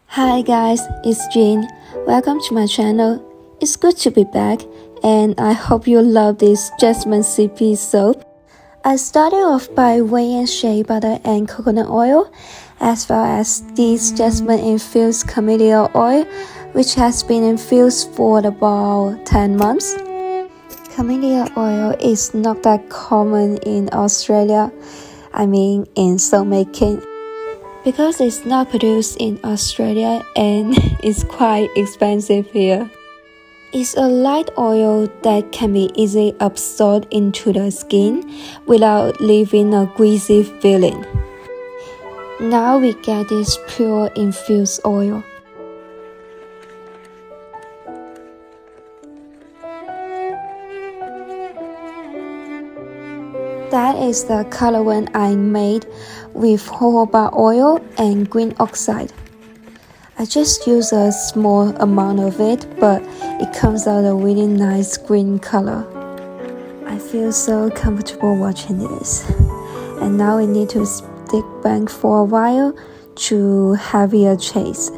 Hi guys, it's Ginn. Welcome to my channel. It's good to be back and I hope you love this Jasmine CP soap. I started off by weighing shea butter and coconut oil, as well as this Jasmine Infused Camellia Oil, which has been infused for about 10 months. Camellia oil is not that common in Australia, in soap making, because it's not produced in Australia and it's quite expensive here. It's a light oil that can be easily absorbed into the skin without leaving a greasy feeling. Now we get this pure infused oil. That is the colorant I made with jojoba oil and green oxide. I just use a small amount of it, but it comes out a really nice green color. I feel so comfortable watching this. And now we need to stick back for a while to heavier chase.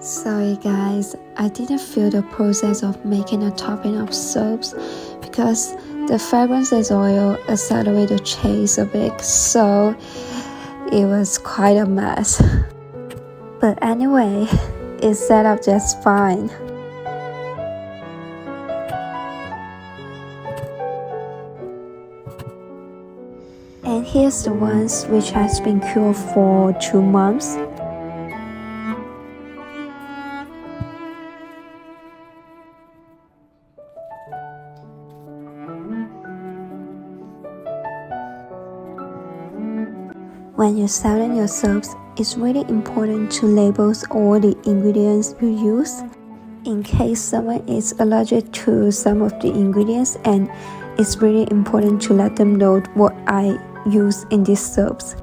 Sorry guys, I didn't feel the process of making a topping of soaps because the fragrances oil accelerated the chase a bit, so it was quite a mess. But anyway, it set up just fine. And here's the ones which has been cured for 2 months. When you're selling your soaps, it's really important to label all the ingredients you use, in case someone is allergic to some of the ingredients, and it's really important to let them know what I use in these soaps.